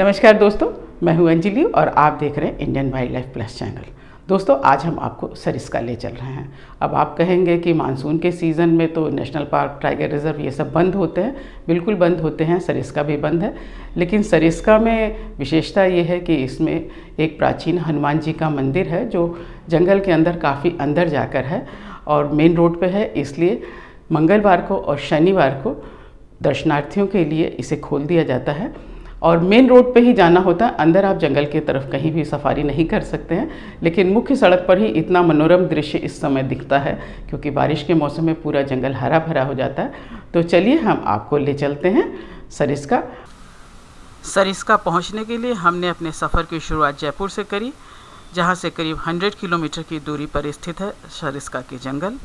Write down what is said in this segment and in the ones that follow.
नमस्कार दोस्तों, मैं हूं अंजलि और आप देख रहे हैं Indian wild life plus channel. दोस्तों, आज हम आपको सरिस्का ले चल रहे हैं। अब आप कहेंगे कि मानसून के सीज़न में तो नेशनल पार्क, टाइगर रिजर्व ये सब बंद होते हैं। बिल्कुल बंद होते हैं, सरिस्का भी बंद है। लेकिन सरिस्का में विशेषता ये है कि इसमें एक प्राचीन हनुमान जी का मंदिर है जो जंगल के अंदर काफ़ी अंदर जाकर है और मेन रोड पे है। इसलिए मंगलवार को और शनिवार को दर्शनार्थियों के लिए इसे खोल दिया जाता है और मेन रोड पे ही जाना होता है। अंदर आप जंगल की तरफ कहीं भी सफारी नहीं कर सकते हैं, लेकिन मुख्य सड़क पर ही इतना मनोरम दृश्य इस समय दिखता है क्योंकि बारिश के मौसम में पूरा जंगल हरा भरा हो जाता है। तो चलिए हम आपको ले चलते हैं सरिस्का। सरिस्का पहुंचने के लिए हमने अपने सफ़र की शुरुआत जयपुर से करी, जहां से करीब 100 किलोमीटर की दूरी पर स्थित है सरिस्का के जंगल।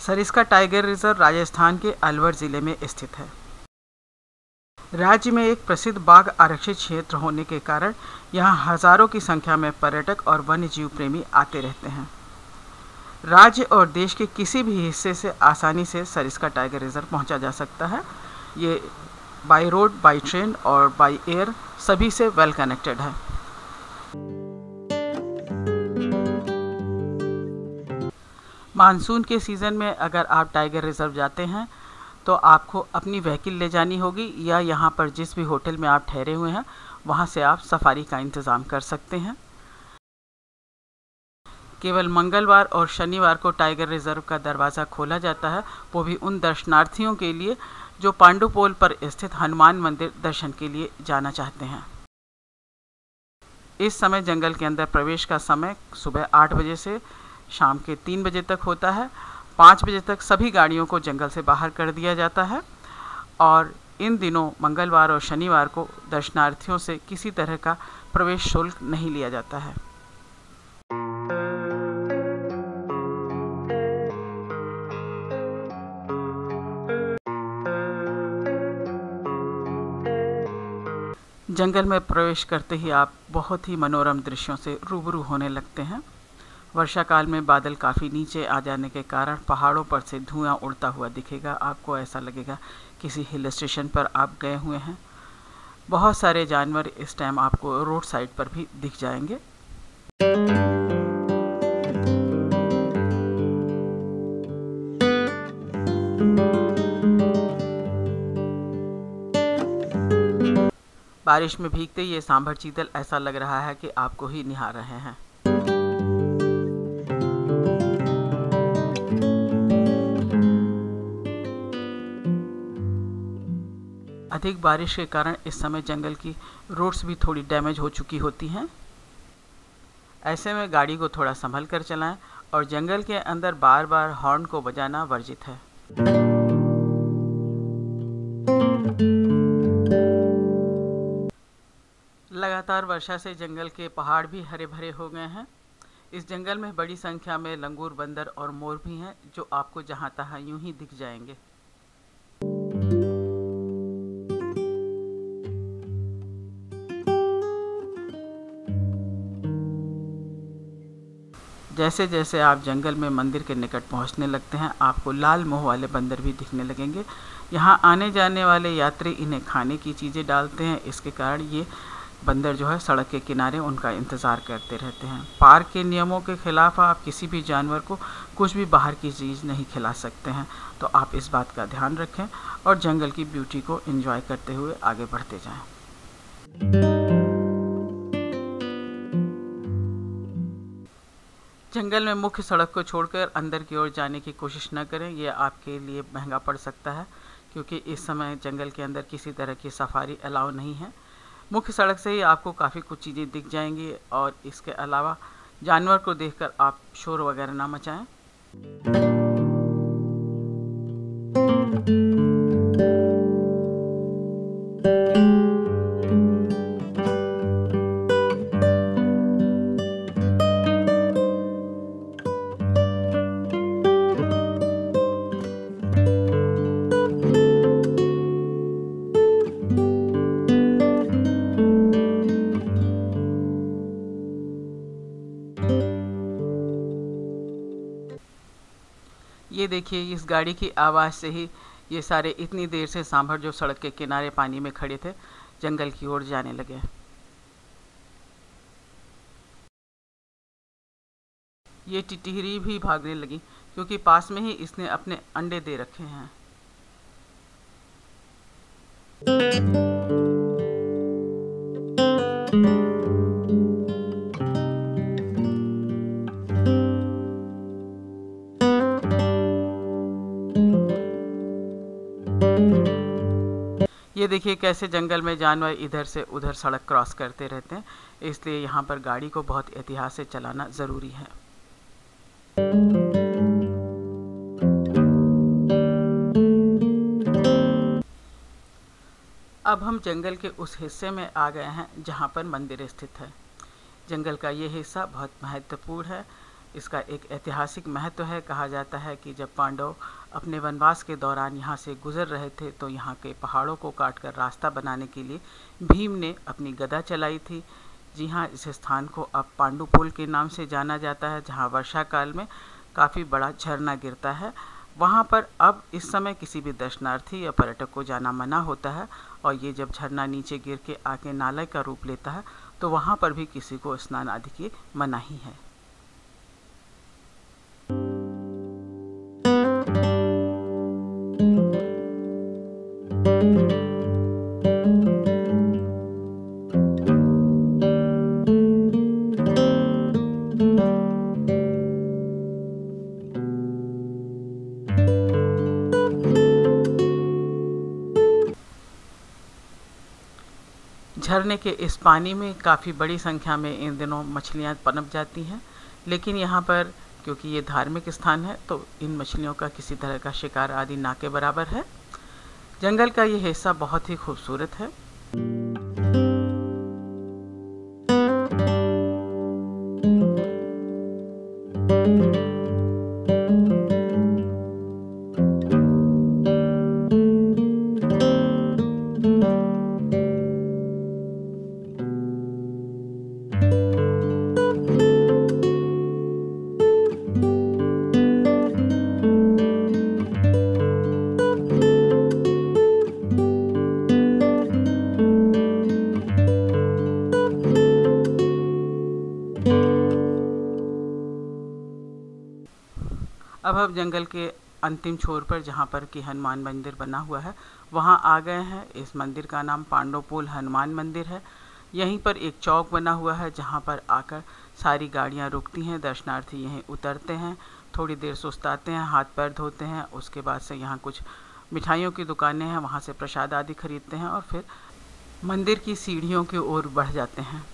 सरिस्का टाइगर रिजर्व राजस्थान के अलवर ज़िले में स्थित है। राज्य में एक प्रसिद्ध बाघ आरक्षित क्षेत्र होने के कारण यहाँ हजारों की संख्या में पर्यटक और वन्य जीव प्रेमी आते रहते हैं। राज्य और देश के किसी भी हिस्से से आसानी से सरिस्का टाइगर रिजर्व पहुँचा जा सकता है। ये बाई रोड, बाई ट्रेन और बाई एयर सभी से वेल कनेक्टेड है। मानसून के सीज़न में अगर आप टाइगर रिजर्व जाते हैं तो आपको अपनी व्हीकल ले जानी होगी या यहाँ पर जिस भी होटल में आप ठहरे हुए हैं वहाँ से आप सफारी का इंतज़ाम कर सकते हैं। केवल मंगलवार और शनिवार को टाइगर रिजर्व का दरवाज़ा खोला जाता है, वो भी उन दर्शनार्थियों के लिए जो पांडुपोल पर स्थित हनुमान मंदिर दर्शन के लिए जाना चाहते हैं। इस समय जंगल के अंदर प्रवेश का समय सुबह 8 बजे से शाम के 3 बजे तक होता है। 5 बजे तक सभी गाड़ियों को जंगल से बाहर कर दिया जाता है और इन दिनों मंगलवार और शनिवार को दर्शनार्थियों से किसी तरह का प्रवेश शुल्क नहीं लिया जाता है। जंगल में प्रवेश करते ही आप बहुत ही मनोरम दृश्यों से रूबरू होने लगते हैं। वर्षा काल में बादल काफ़ी नीचे आ जाने के कारण पहाड़ों पर से धुआं उड़ता हुआ दिखेगा। आपको ऐसा लगेगा किसी हिल स्टेशन पर आप गए हुए हैं। बहुत सारे जानवर इस टाइम आपको रोड साइड पर भी दिख जाएंगे। बारिश में भीगते ये सांभर चीतल ऐसा लग रहा है कि आपको ही निहार रहे हैं। अधिक बारिश के कारण इस समय जंगल की रोड्स भी थोड़ी डैमेज हो चुकी होती हैं। ऐसे में गाड़ी को थोड़ा संभल कर चलाएं और जंगल के अंदर बार बार हॉर्न को बजाना वर्जित है। लगातार वर्षा से जंगल के पहाड़ भी हरे भरे हो गए हैं। इस जंगल में बड़ी संख्या में लंगूर, बंदर और मोर भी हैं जो आपको जहाँ तहाँ यूं ही दिख जाएंगे। जैसे जैसे आप जंगल में मंदिर के निकट पहुंचने लगते हैं, आपको लाल मोह वाले बंदर भी दिखने लगेंगे। यहाँ आने जाने वाले यात्री इन्हें खाने की चीज़ें डालते हैं, इसके कारण ये बंदर जो है सड़क के किनारे उनका इंतज़ार करते रहते हैं। पार्क के नियमों के खिलाफ आप किसी भी जानवर को कुछ भी बाहर की चीज़ नहीं खिला सकते हैं, तो आप इस बात का ध्यान रखें और जंगल की ब्यूटी को एंजॉय करते हुए आगे बढ़ते जाएं। जंगल में मुख्य सड़क को छोड़कर अंदर की ओर जाने की कोशिश न करें, यह आपके लिए महंगा पड़ सकता है क्योंकि इस समय जंगल के अंदर किसी तरह की सफारी अलाउ नहीं है। मुख्य सड़क से ही आपको काफ़ी कुछ चीज़ें दिख जाएंगी और इसके अलावा जानवर को देखकर आप शोर वगैरह ना मचाएं। ये देखिए, इस गाड़ी की आवाज़ से ही ये सारे इतनी देर से सांभर जो सड़क के किनारे पानी में खड़े थे, जंगल की ओर जाने लगे। ये टिटहरी भी भागने लगी क्योंकि पास में ही इसने अपने अंडे दे रखे हैं। ये देखिए कैसे जंगल में जानवर इधर से उधर सड़क क्रॉस करते रहते हैं, इसलिए यहाँ पर गाड़ी को बहुत एहतियात से चलाना ज़रूरी है। अब हम जंगल के उस हिस्से में आ गए हैं जहाँ पर मंदिर स्थित है। जंगल का ये हिस्सा बहुत महत्वपूर्ण है। इसका एक ऐतिहासिक महत्व है। कहा जाता है कि जब पांडव अपने वनवास के दौरान यहाँ से गुजर रहे थे तो यहाँ के पहाड़ों को काटकर रास्ता बनाने के लिए भीम ने अपनी गदा चलाई थी। जी हाँ, इस स्थान को अब पांडुपुल के नाम से जाना जाता है, जहाँ वर्षा काल में काफ़ी बड़ा झरना गिरता है। वहाँ पर अब इस समय किसी भी दर्शनार्थी या पर्यटक को जाना मना होता है, और ये जब झरना नीचे गिर के आके नाला का रूप लेता है तो वहाँ पर भी किसी को स्नान आदि की मनाही है। झरने के इस पानी में काफ़ी बड़ी संख्या में इन दिनों मछलियाँ पनप जाती हैं, लेकिन यहाँ पर क्योंकि ये धार्मिक स्थान है तो इन मछलियों का किसी तरह का शिकार आदि ना के बराबर है। जंगल का ये हिस्सा बहुत ही खूबसूरत है। अब हम जंगल के अंतिम छोर पर जहाँ पर कि हनुमान मंदिर बना हुआ है वहाँ आ गए हैं। इस मंदिर का नाम पांडुपुल हनुमान मंदिर है। यहीं पर एक चौक बना हुआ है जहाँ पर आकर सारी गाड़ियाँ रुकती हैं, दर्शनार्थी यहीं उतरते हैं, थोड़ी देर सुस्ताते हैं, हाथ पैर धोते हैं। उसके बाद से यहाँ कुछ मिठाइयों की दुकानें हैं, वहाँ से प्रसाद आदि खरीदते हैं और फिर मंदिर की सीढ़ियों की ओर बढ़ जाते हैं।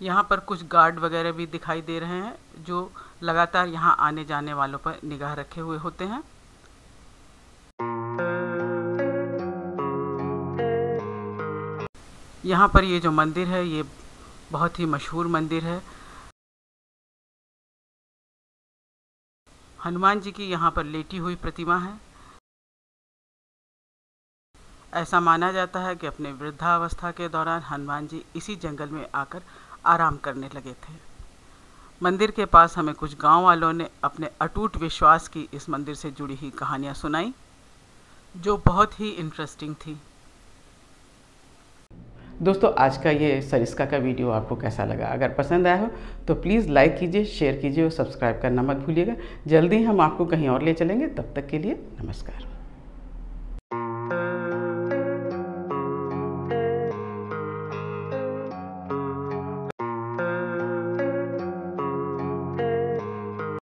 यहाँ पर कुछ गार्ड वगैरह भी दिखाई दे रहे हैं जो लगातार यहाँ आने जाने वालों पर निगाह रखे हुए होते हैं। यहाँ पर ये जो मंदिर है ये बहुत ही मशहूर मंदिर है। हनुमान जी की यहाँ पर लेटी हुई प्रतिमा है। ऐसा माना जाता है कि अपने वृद्धावस्था के दौरान हनुमान जी इसी जंगल में आकर आराम करने लगे थे। मंदिर के पास हमें कुछ गांव वालों ने अपने अटूट विश्वास की इस मंदिर से जुड़ी हुई कहानियां सुनाई जो बहुत ही इंटरेस्टिंग थी। दोस्तों, आज का ये सरिस्का का वीडियो आपको कैसा लगा? अगर पसंद आया हो तो प्लीज़ लाइक कीजिए, शेयर कीजिए और सब्सक्राइब करना मत भूलिएगा। जल्दी हम आपको कहीं और ले चलेंगे। तब तक के लिए नमस्कार।